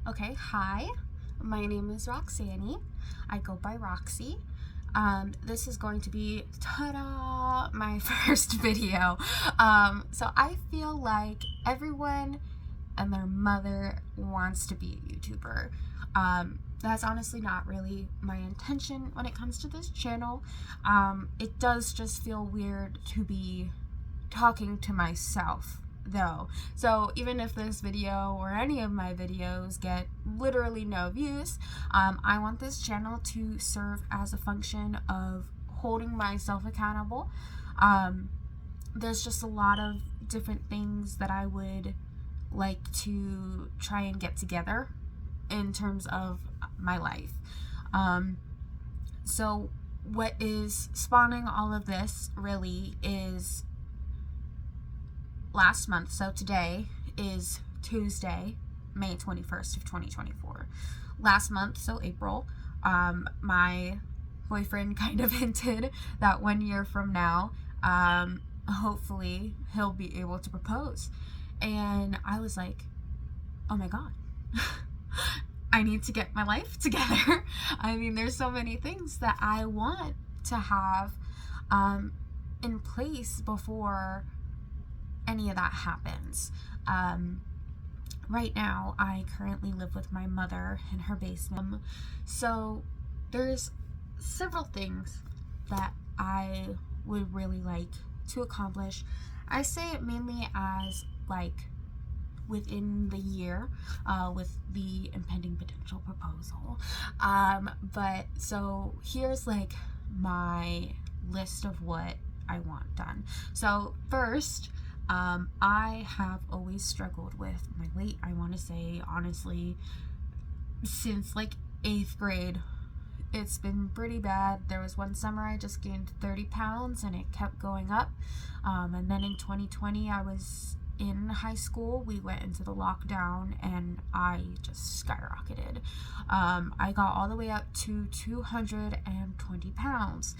Okay, hi. My name is Roxanne. I go by Roxy. This is going to be, ta-da, my first video. So I feel like everyone and their mother wants to be a YouTuber. That's honestly not really my intention when it comes to this channel. It does just feel weird to be talking to myself though. So even if this video or any of my videos get literally no views, I want this channel to serve as a function of holding myself accountable. There's just a lot of different things that I would like to try and get together in terms of my life. So what is spawning all of this really is last month. So today is Tuesday, May 21st of 2024. Last month, so April, my boyfriend kind of hinted that 1 year from now, hopefully he'll be able to propose. And I was like, oh my God. I need to get my life together. I mean, there's so many things that I want to have in place before any of that happens. Right now, I currently live with my mother in her basement. So there's several things that I would really like to accomplish. I say it mainly as like within the year, with the impending potential proposal. But so here's like my list of what I want done. So first, I have always struggled with my weight. I want to say, honestly, since like 8th grade, it's been pretty bad. There was one summer I just gained 30 pounds and it kept going up. And then in 2020, I was in high school. We went into the lockdown and I just skyrocketed. I got all the way up to 220 pounds,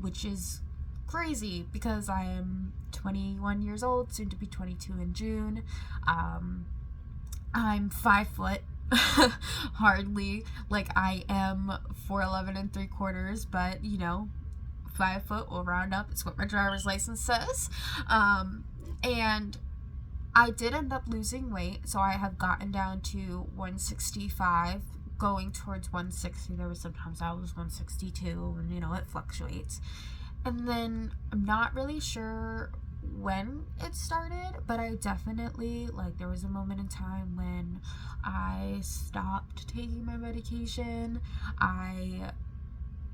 which is crazy because I am 21 years old, soon to be 22 in June. I'm 5 foot. Hardly. Like, I am 4'11 3/4, but 5 foot will round up. It's what my driver's license says. And I did end up losing weight, so I have gotten down to 165, going towards 160. There was sometimes I was 162, and it fluctuates. And then I'm not really sure when it started, but I definitely, like, there was a moment in time when I stopped taking my medication. I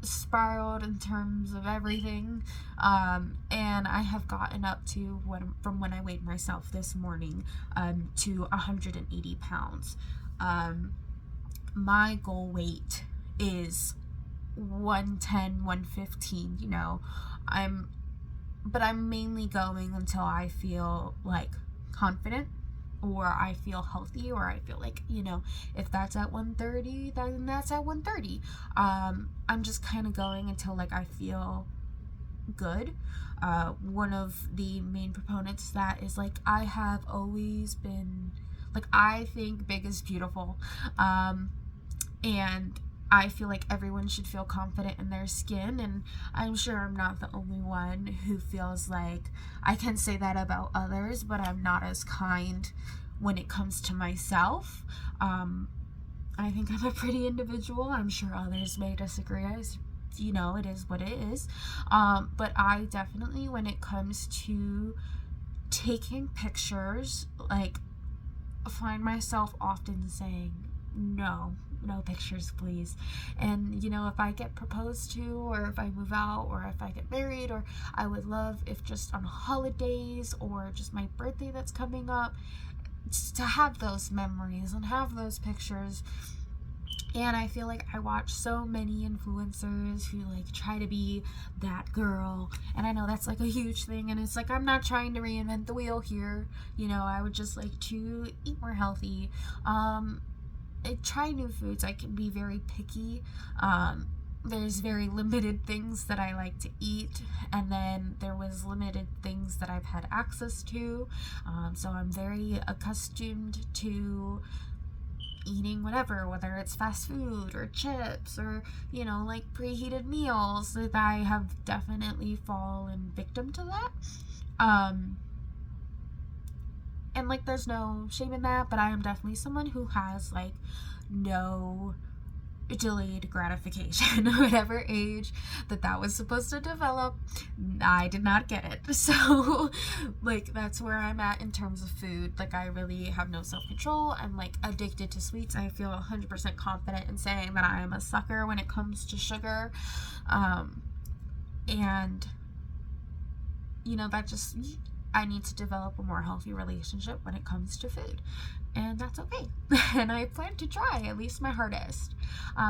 spiraled in terms of everything, and I have gotten up to from when I weighed myself this morning, to 180 pounds. My goal weight is 110, 115. I'm mainly going until I feel like confident, or I feel healthy, or I feel like, if that's at 130, then that's at 130. I'm just kind of going until like I feel good. One of the main proponents that is like, I have always been like, I think big is beautiful. And I feel like everyone should feel confident in their skin, and I'm sure I'm not the only one who feels like I can say that about others, but I'm not as kind when it comes to myself. I think I'm a pretty individual. I'm sure others may disagree. It is what it is. But I definitely, when it comes to taking pictures, like, find myself often saying, no pictures, please. And if I get proposed to, or if I move out, or if I get married, or I would love if just on holidays or just my birthday that's coming up, just to have those memories and have those pictures. And I feel like I watch so many influencers who like try to be that girl, and I know that's like a huge thing, and it's like, I'm not trying to reinvent the wheel here. I would just like to eat more healthy, try new foods. I can be very picky. There's very limited things that I like to eat, and then there was limited things that I've had access to. So I'm very accustomed to eating whatever, whether it's fast food or chips or, you know, like preheated meals, that I have definitely fallen victim to that. And like there's no shame in that, but I am definitely someone who has like no delayed gratification. Whatever age that was supposed to develop, I did not get it. So like that's where I'm at in terms of food. Like I really have no self-control. I'm like addicted to sweets. I feel 100% confident in saying that I am a sucker when it comes to sugar. And you know, that just, I need to develop a more healthy relationship when it comes to food, and that's okay. And I plan to try at least my hardest.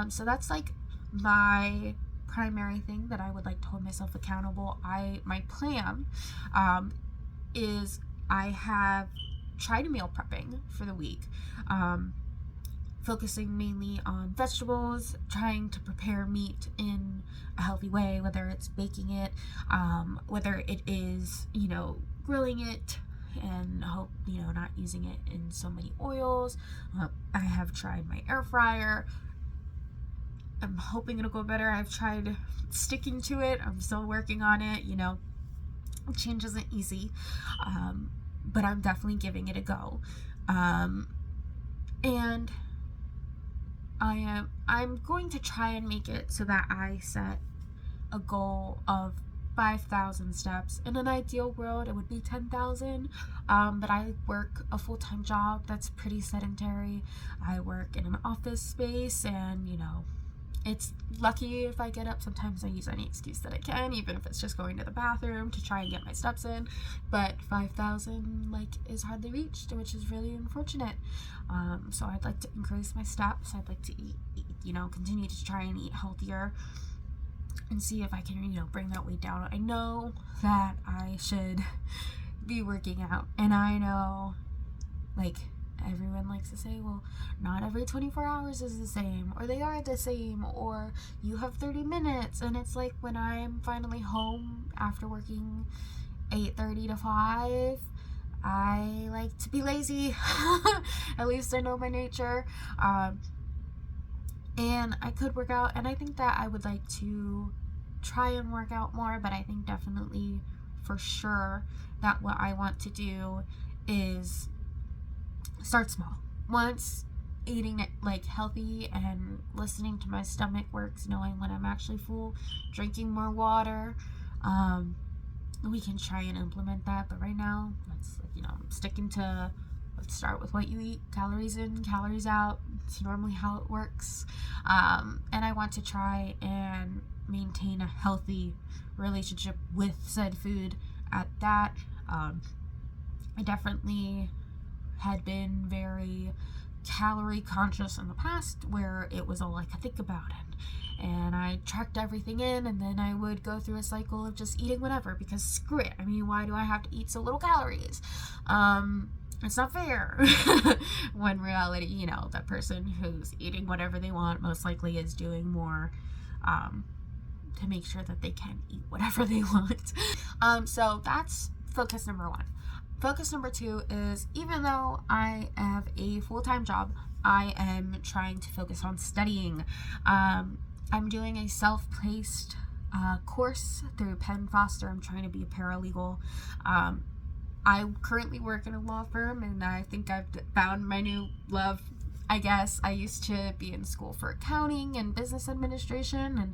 So that's like my primary thing that I would like to hold myself accountable. My plan is I have tried meal prepping for the week, focusing mainly on vegetables, trying to prepare meat in a healthy way, whether it's baking it, whether it is, you know, grilling it, and hope, you know, not using it in so many oils. I have tried my air fryer. I'm hoping it'll go better. I've tried sticking to it. I'm still working on it. You know, change isn't easy, but I'm definitely giving it a go. And I'm going to try and make it so that I set a goal of 5,000 steps. In an ideal world, it would be 10,000. But I work a full-time job that's pretty sedentary. I work in an office space, and you know, it's lucky if I get up. Sometimes I use any excuse that I can, even if it's just going to the bathroom to try and get my steps in. But 5,000 like is hardly reached, which is really unfortunate. So I'd like to increase my steps. I'd like to eat, you know, continue to try and eat healthier and see if I can, you know, bring that weight down. I know that I should be working out, and I know, like, everyone likes to say, well, not every 24 hours is the same, or they are the same, or you have 30 minutes, and it's like when I'm finally home after working 8:30 to 5, I like to be lazy. At least I know my nature. And I could work out, and I think that I would like to try and work out more, but I think definitely for sure that what I want to do is start small. Once eating it like healthy and listening to my stomach works, knowing when I'm actually full, drinking more water, we can try and implement that. But right now, let's, you know, sticking to, let's start with what you eat, calories in, calories out. It's normally how it works. And I want to try and maintain a healthy relationship with said food at that. I definitely had been very calorie conscious in the past, where it was all I could think about, and I tracked everything in, and then I would go through a cycle of just eating whatever, because screw it, I mean, why do I have to eat so little calories? It's not fair. When reality, you know, that person who's eating whatever they want most likely is doing more to make sure that they can eat whatever they want. So that's focus number 1. Focus number 2 is, even though I have a full-time job, I am trying to focus on studying. I'm doing a self-paced course through Penn Foster. I'm trying to be a paralegal. I currently work in a law firm, and I think I've found my new love, I guess. I used to be in school for accounting and business administration, and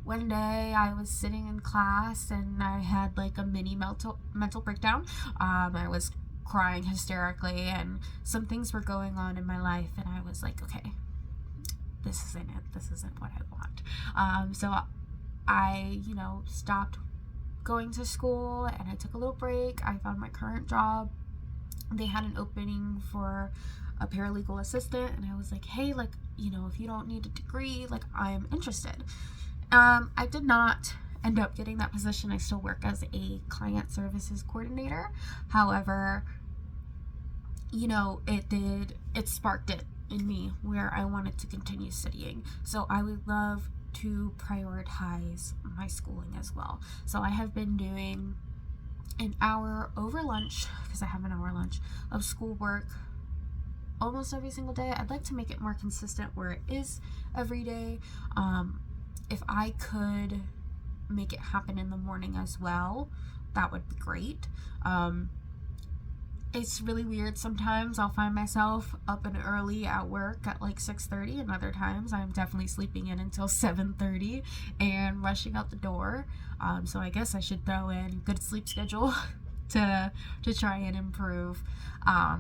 one day I was sitting in class and I had like a mini mental breakdown. I was crying hysterically, and some things were going on in my life, and I was like, okay, this isn't it. This isn't what I want. So I, you know, stopped going to school, and I took a little break. I found my current job. They had an opening for a paralegal assistant, and I was like, hey, like, you know, if you don't need a degree, like, I'm interested. I did not end up getting that position. I still work as a client services coordinator. However, you know, it sparked it in me where I wanted to continue studying. So I would love to prioritize my schooling as well. So I have been doing an hour over lunch, because I have an hour lunch, of schoolwork almost every single day. I'd like to make it more consistent where it is every day. If I could make it happen in the morning as well, that would be great. It's really weird. Sometimes I'll find myself up and early at work at like 6:30, and other times I'm definitely sleeping in until 7:30 and rushing out the door. So I guess I should throw in good sleep schedule to try and improve. But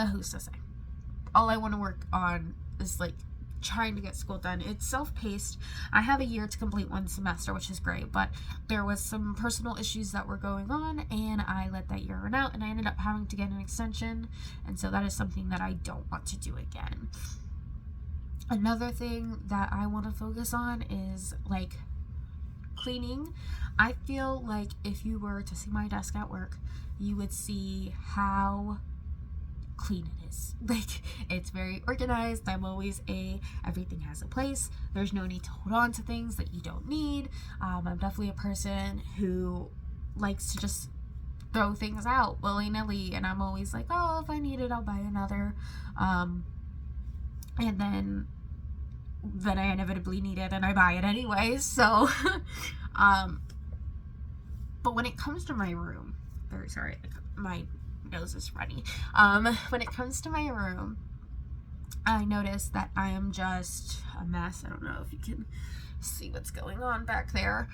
who's to say? All I want to work on is like trying to get school done. It's self-paced. I have a year to complete one semester, which is great, but there was some personal issues that were going on, and I let that year run out, and I ended up having to get an extension, and so that is something that I don't want to do again. Another thing that I want to focus on is like cleaning. I feel like if you were to see my desk at work, you would see how clean it is. Like, it's very organized. I'm always everything has a place. There's no need to hold on to things that you don't need. I'm definitely a person who likes to just throw things out willy-nilly, and I'm always like, oh, if I need it, I'll buy another. And then I inevitably need it and I buy it anyway. So but when it comes to my room, very sorry, my nose is runny. When it comes to my room, I notice that I am just a mess. I don't know if you can see what's going on back there.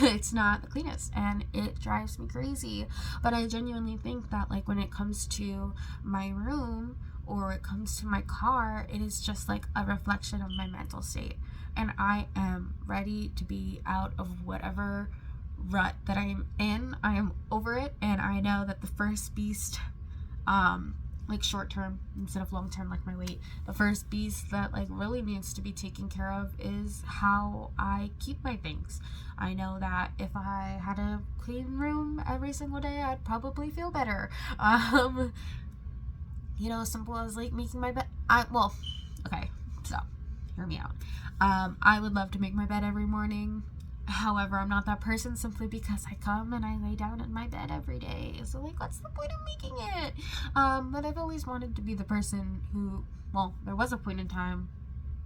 It's not the cleanest, and it drives me crazy. But I genuinely think that, like, when it comes to my room or it comes to my car, it is just like a reflection of my mental state, and I am ready to be out of whatever rut that I'm in. I am over it, and I know that the first beast, like short term instead of long term, like my weight, the first beast that like really needs to be taken care of is how I keep my things. I know that if I had a clean room every single day, I'd probably feel better. Simple as like making my bed. Okay, so hear me out. I would love to make my bed every morning. However, I'm not that person simply because I come and I lay down in my bed every day. So, like, what's the point of making it? But I've always wanted to be the person who, there was a point in time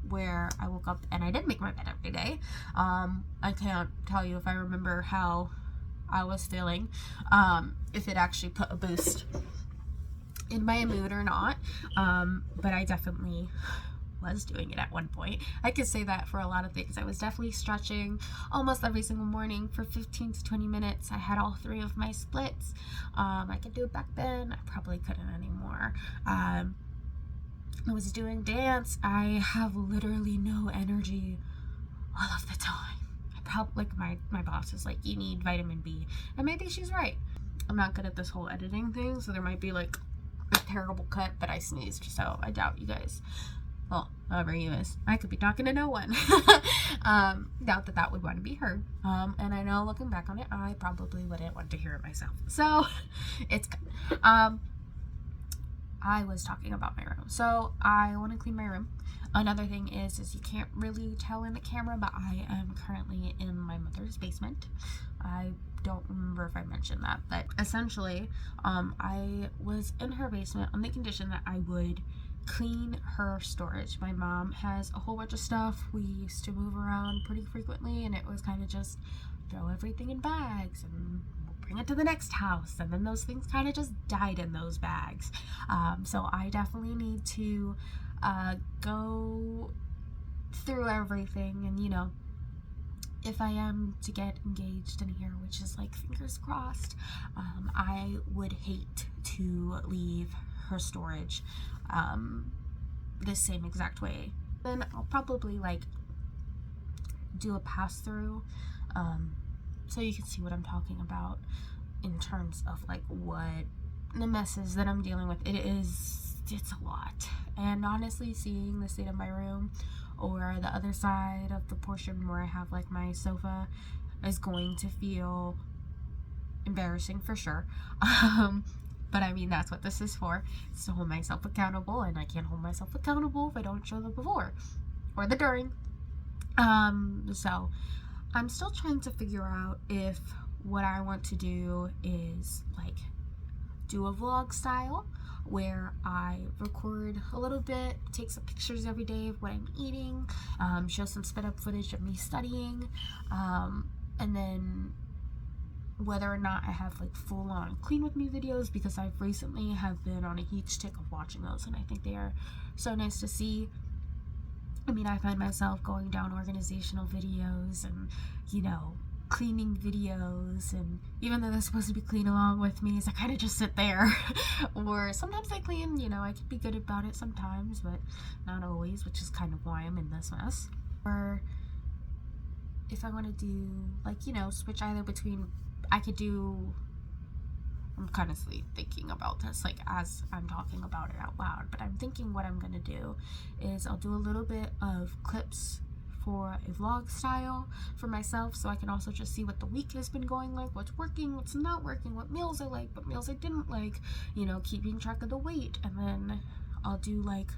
where I woke up and I did make my bed every day. I can't tell you if I remember how I was feeling, if it actually put a boost in my mood or not. But I definitely was doing it at one point. I could say that for a lot of things. I was definitely stretching almost every single morning for 15 to 20 minutes. I had all 3 of my splits. I could do it back then. I probably couldn't anymore. I was doing dance. I have literally no energy all of the time. I probably, like, my boss is like, you need vitamin B. And maybe she's right. I'm not good at this whole editing thing, so there might be like a terrible cut, but I sneezed, so I doubt you guys, whoever he is, I could be talking to no one. Doubt that would want to be heard. And I know looking back on it, I probably wouldn't want to hear it myself. So it's good. I was talking about my room. So I want to clean my room. Another thing is you can't really tell in the camera, but I am currently in my mother's basement. I don't remember if I mentioned that, but essentially, I was in her basement on the condition that I would clean her storage. My mom has a whole bunch of stuff. We used to move around pretty frequently, and it was kind of just throw everything in bags and bring it to the next house, and then those things kind of just died in those bags. So I definitely need to go through everything, and if I am to get engaged in here, which is like fingers crossed, I would hate to leave her storage the same exact way. Then I'll probably like do a pass through so you can see what I'm talking about in terms of like what the messes that I'm dealing with. It's a lot, and honestly, seeing the state of my room or the other side of the portion where I have like my sofa is going to feel embarrassing for sure. But I mean, that's what this is for. It's to hold myself accountable, and I can't hold myself accountable if I don't show the before or the during. So I'm still trying to figure out if what I want to do is like do a vlog style, where I record a little bit, take some pictures every day of what I'm eating, show some sped up footage of me studying, and then whether or not I have like full on clean with me videos, because I've recently have been on a huge tick of watching those, and I think they are so nice to see. I mean, I find myself going down organizational videos and, you know, cleaning videos, and even though they're supposed to be clean along with me, so I kind of just sit there. Or sometimes I clean, you know, I can be good about it sometimes, but not always, which is kind of why I'm in this mess. Or if I want to do, like, you know, switch either between, I could do, I'm kind of thinking about this, like, as I'm talking about it out loud, but I'm thinking what I'm gonna do is I'll do a little bit of clips for a vlog style for myself, so I can also just see what the week has been going like, what's working, what's not working, what meals I like, what meals I didn't like, you know, keeping track of the weight. And then I'll do like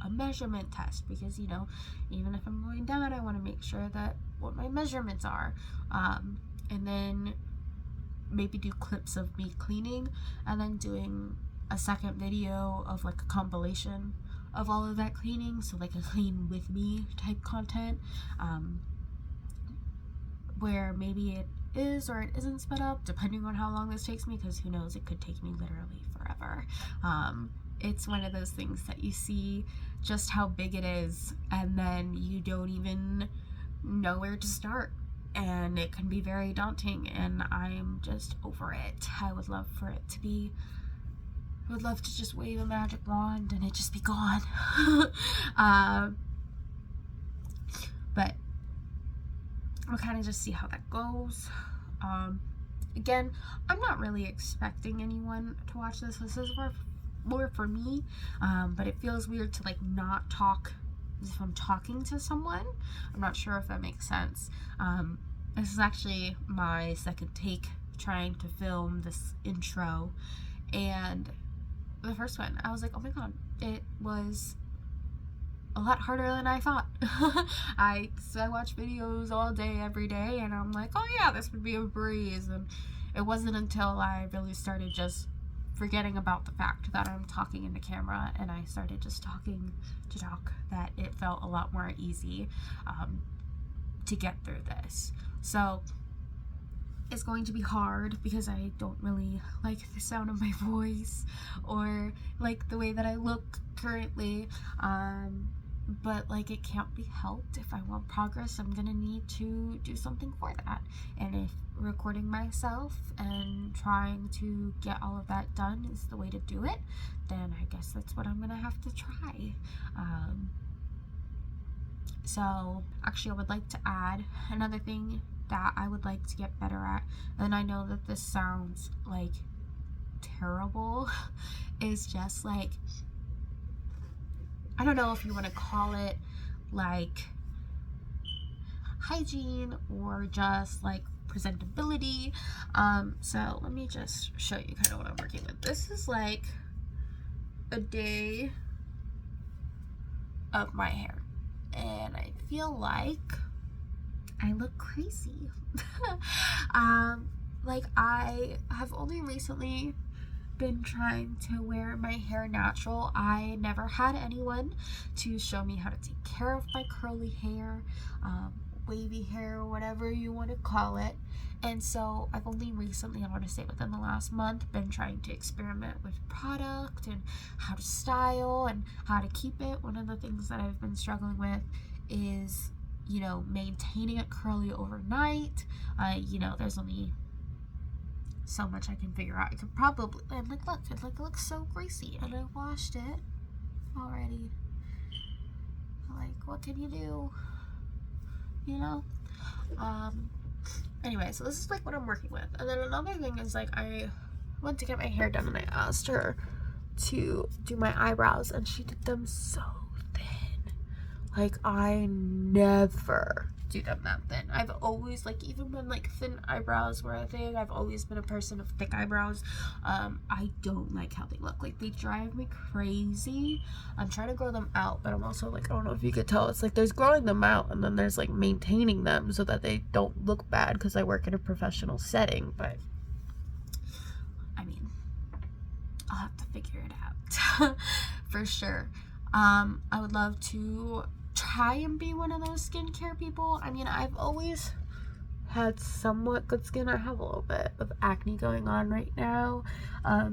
a measurement test, because, you know, even if I'm going down, I want to make sure that what my measurements are. And then maybe do clips of me cleaning, and then doing a second video of like a compilation of all of that cleaning, so like a clean with me type content, where maybe it is or it isn't sped up, depending on how long this takes me, because who knows, it could take me literally forever. It's one of those things that you see just how big it is, and then you don't even know where to start, and it can be very daunting, and I'm just over it. I would love for it to be, I would love to just wave a magic wand and it just be gone. But we'll kind of just see how that goes. Again, I'm not really expecting anyone to watch this. This is more for me, but it feels weird to like not talk as if I'm talking to someone. I'm not sure if that makes sense. This is actually my second take trying to film this intro, and the first one, I was like, oh my god, it was a lot harder than I thought. I watch videos all day, every day, and I'm like, oh yeah, this would be a breeze. And it wasn't until I really started just forgetting about the fact that I'm talking in the camera, and I started just talking to talk, that it felt a lot more easy to get through this. So it's going to be hard, because I don't really like the sound of my voice or like the way that I look currently, but like it can't be helped. If I want progress, I'm gonna need to do something for that, and if recording myself and trying to get all of that done is the way to do it, then I guess that's what I'm gonna have to try. So actually, I would like to add another thing that I would like to get better at, and I know that this sounds like terrible, is just like, I don't know if you want to call it like hygiene or just like presentability. So let me just show you kind of what I'm working with. This is like a day of my hair, and I feel like I look crazy. Like, I have only recently been trying to wear my hair natural. I never had anyone to show me how to take care of my curly hair, wavy hair, whatever you want to call it. And so I've only recently, I want to say within the last month, been trying to experiment with product and how to style and how to keep it. One of the things that I've been struggling with is, you know, maintaining it curly overnight. You know, there's only so much I can figure out. I could probably, and like, look, it looks so greasy, and I washed it already. Like, what can you do? You know? Anyway, so this is like what I'm working with. And then another thing is, like, I went to get my hair done, and I asked her to do my eyebrows, and she did them so thin. Like, I never do them that thin. I've always, like, even when like thin eyebrows were a thing, I've always been a person of thick eyebrows. I don't like how they look. Like, they drive me crazy. I'm trying to grow them out, but I'm also like, I don't know if you could tell, it's like there's growing them out, and then there's like maintaining them so that they don't look bad, because I work in a professional setting. But I mean, I'll have to figure it out for sure. I would love to try and be one of those skincare people. I mean, I've always had somewhat good skin. I have a little bit of acne going on right now,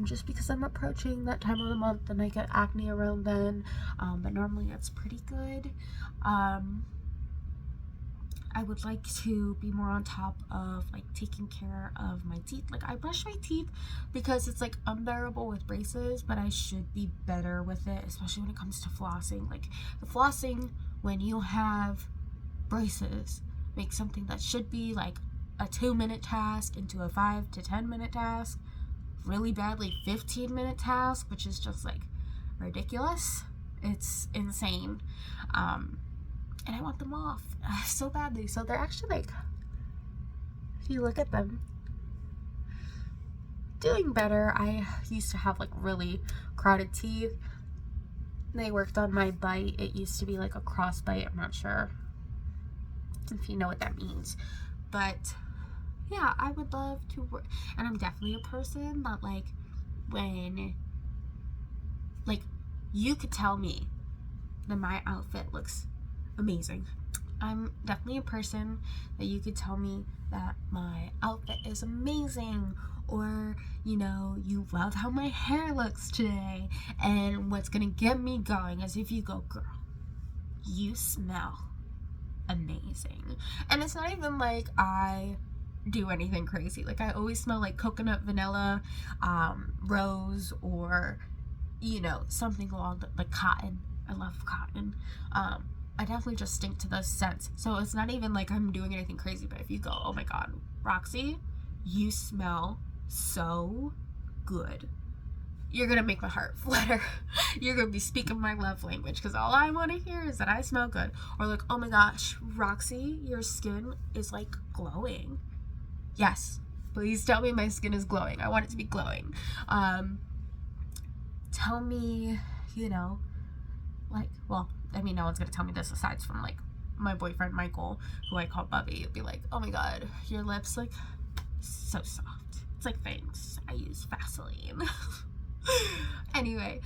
just because I'm approaching that time of the month and I get acne around then, but normally it's pretty good. I would like to be more on top of like taking care of my teeth. Like, I brush my teeth because it's like unbearable with braces, but I should be better with it, especially when it comes to flossing. Like, the flossing when you have braces makes something that should be like a 2-minute task into a 5 to 10 minute task, really badly 15-minute task, which is just like ridiculous. It's insane. And I want them off so badly. So they're actually like, if you look at them, doing better. I used to have like really crowded teeth. They worked on my bite. It used to be like a cross bite. I'm not sure if you know what that means. But yeah, I would love to work. And I'm definitely a person that like, when like, you could tell me that my outfit looks amazing. I'm definitely a person that you could tell me that my outfit is amazing, or you know, you love how my hair looks today, and what's gonna get me going is if you go, girl, you smell amazing. And it's not even like I do anything crazy. Like, I always smell like coconut, vanilla, rose, or you know, something along the, like cotton. I love cotton. I definitely just stink to those scents. So it's not even like I'm doing anything crazy, but if you go, oh my god, Roxy, you smell so good, you're gonna make my heart flutter. You're gonna be speaking my love language, because all I want to hear is that I smell good. Or like, oh my gosh, Roxy, your skin is like glowing. Yes, please tell me my skin is glowing. I want it to be glowing. Tell me, you know, like, well, I mean, no one's gonna tell me this aside from like my boyfriend Michael, who I call Bubby. He'll be like, oh my god, your lips like so soft. It's like, thanks, I use Vaseline. Anyway,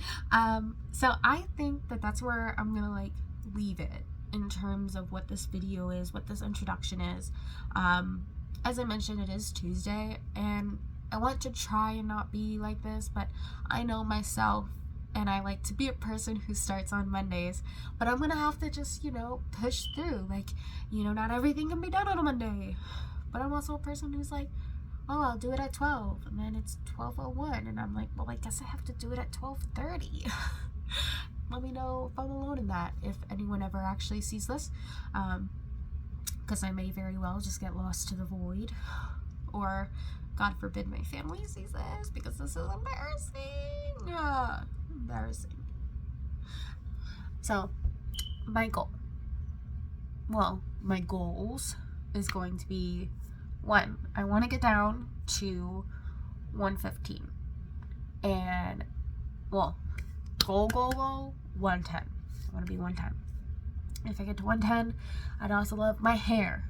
so I think that that's where I'm gonna like leave it in terms of what this video is, what this introduction is. As I mentioned, it is Tuesday, and I want to try and not be like this, but I know myself, and I like to be a person who starts on Mondays, but I'm gonna have to just, you know, push through. Like, you know, not everything can be done on a Monday, but I'm also a person who's like, oh, I'll do it at 12, and then it's 12:01, and I'm like, well, I guess I have to do it at 12:30. Let me know if I'm alone in that, if anyone ever actually sees this, because I may very well just get lost to the void, or God forbid my family sees this, because this is embarrassing. Embarrassing. So, my goals is going to be, 1, I want to get down to 115, and well, goal 110. I want to be 110. If I get to 110, I'd also love my hair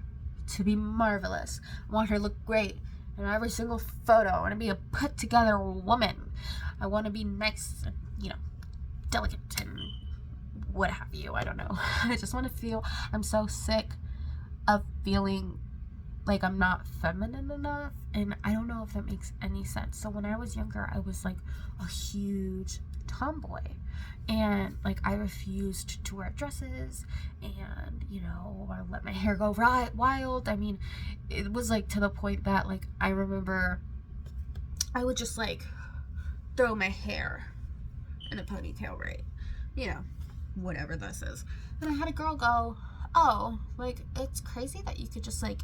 to be marvelous. I want her to look great in every single photo. I want to be a put together woman. I want to be nice and, you know, delicate and what have you. I don't know. I just want to feel, I'm so sick of feeling like I'm not feminine enough, and I don't know if that makes any sense. So when I was younger, I was like a huge tomboy, and like I refused to wear dresses, and you know, I let my hair go wild. I mean, it was like to the point that like I remember I would just like throw my hair in a ponytail, right? You know, whatever this is. And I had a girl go, oh, like, it's crazy that you could just like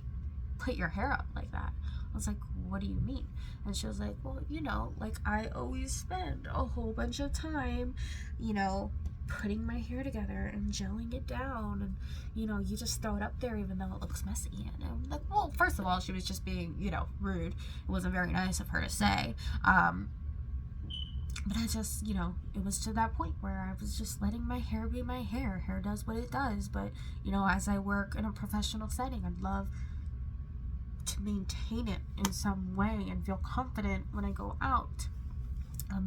put your hair up like that. I was like, what do you mean? And she was like, well, you know, like I always spend a whole bunch of time, you know, putting my hair together and gelling it down, and you know, you just throw it up there even though it looks messy. And I'm like, well, first of all, she was just being, you know, rude. It wasn't very nice of her to say. But I just, you know, it was to that point where I was just letting my hair be my hair. Hair does what it does. But, you know, as I work in a professional setting, I'd love to maintain it in some way and feel confident when I go out.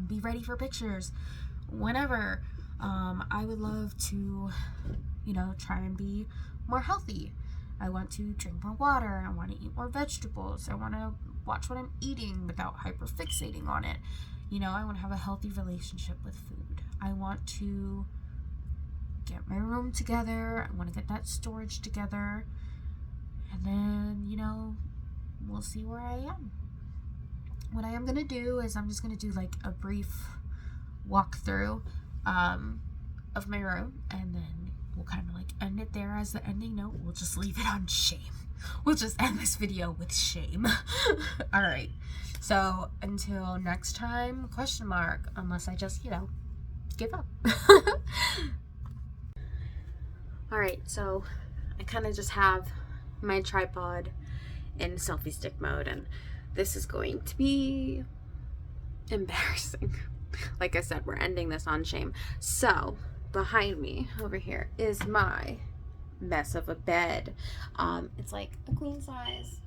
be ready for pictures whenever. I would love to, try and be more healthy. I want to drink more water. I want to eat more vegetables. I want to watch what I'm eating without hyperfixating on it. I want to have a healthy relationship with food. I want to get my room together. I want to get that storage together. And then, we'll see where I am. What I am going to do is I'm just going to do like a brief walkthrough of my room, and then we'll kind of like end it there as the ending note. We'll just leave it on shame. We'll just end this video with shame. All right. So until next time, ? Unless I just, give up. All right. So I kind of just have my tripod in selfie stick mode, and this is going to be embarrassing. Like I said, we're ending this on shame. So behind me over here is my mess of a bed. It's like a queen size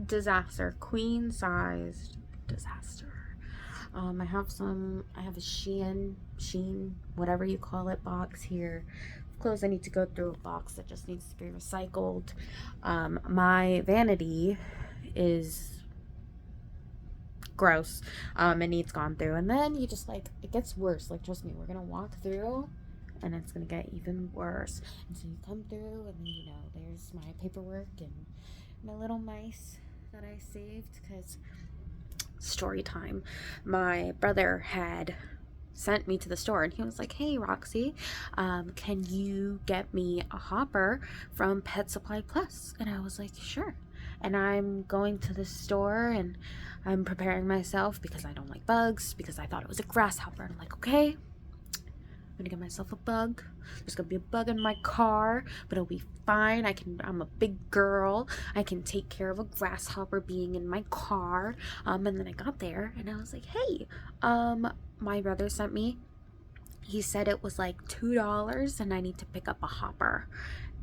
disaster. Queen sized disaster. I have a Shein, whatever you call it, box here. Clothes I need to go through, a box that just needs to be recycled. My vanity is gross. It needs gone through. And then you just it gets worse. Like, trust me, we're gonna walk through and it's gonna get even worse. And so you come through, and then there's my paperwork and my little mice that I saved, because story time. My brother had sent me to the store, and he was like, "Hey Roxy, can you get me a hopper from Pet Supply Plus?" And I was like, "Sure." And I'm going to the store, and I'm preparing myself because I don't like bugs, because I thought it was a grasshopper. And I'm like, okay, I'm gonna get myself a bug. There's gonna be a bug in my car, but it'll be fine. I'm a big girl. I can take care of a grasshopper being in my car. And then I got there, and I was like, hey, my brother sent me. He said it was like $2 and I need to pick up a hopper.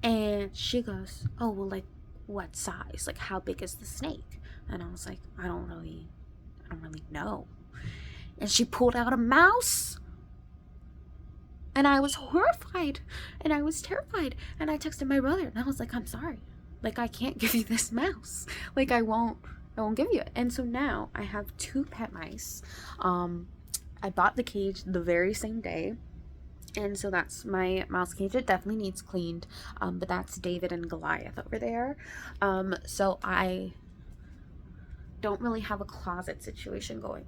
And she goes, oh, well, like, what size? Like, how big is the snake? And I was like, I don't really know. And she pulled out a mouse. And I was horrified. And I was terrified. And I texted my brother, and I was like, I'm sorry. Like, I can't give you this mouse. Like, I won't give you it. And so now I have 2 pet mice. I bought the cage the very same day. And so that's my mouse cage. It definitely needs cleaned. But that's David and Goliath over there. So I don't really have a closet situation going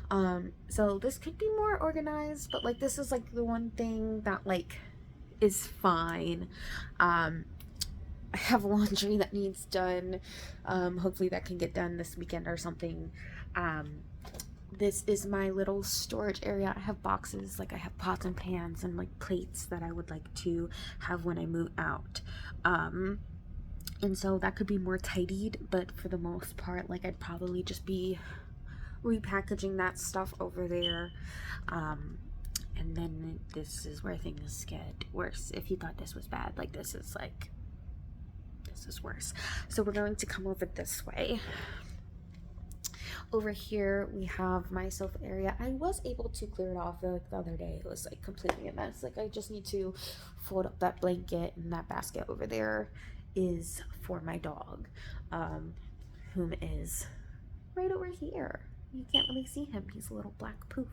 on. So this could be more organized, but like this is like the one thing that like is fine. I have laundry that needs done. Hopefully that can get done this weekend or something. This is my little storage area. I have boxes, like I have pots and pans and like plates that I would like to have when I move out. And so that could be more tidied, but for the most part, like I'd probably just be repackaging that stuff over there. And then this is where things get worse. If you thought this was bad, like this is worse. So we're going to come over this way. Over here we have my sofa area. I was able to clear it off like the other day. It was like completely a mess. Like I just need to fold up that blanket, and that basket over there is for my dog, whom is right over here. You can't really see him. He's a little black poof.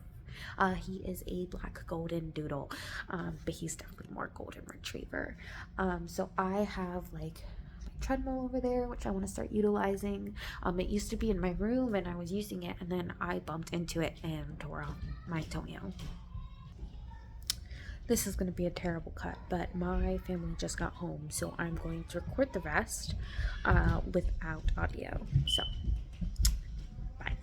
He is a black golden doodle, but he's definitely more golden retriever. So I have like treadmill over there, which I want to start utilizing. It used to be in my room, and I was using it, and then I bumped into it and tore off my toenail. This is going to be a terrible cut, but my family just got home, so I'm going to record the rest without audio. So, bye.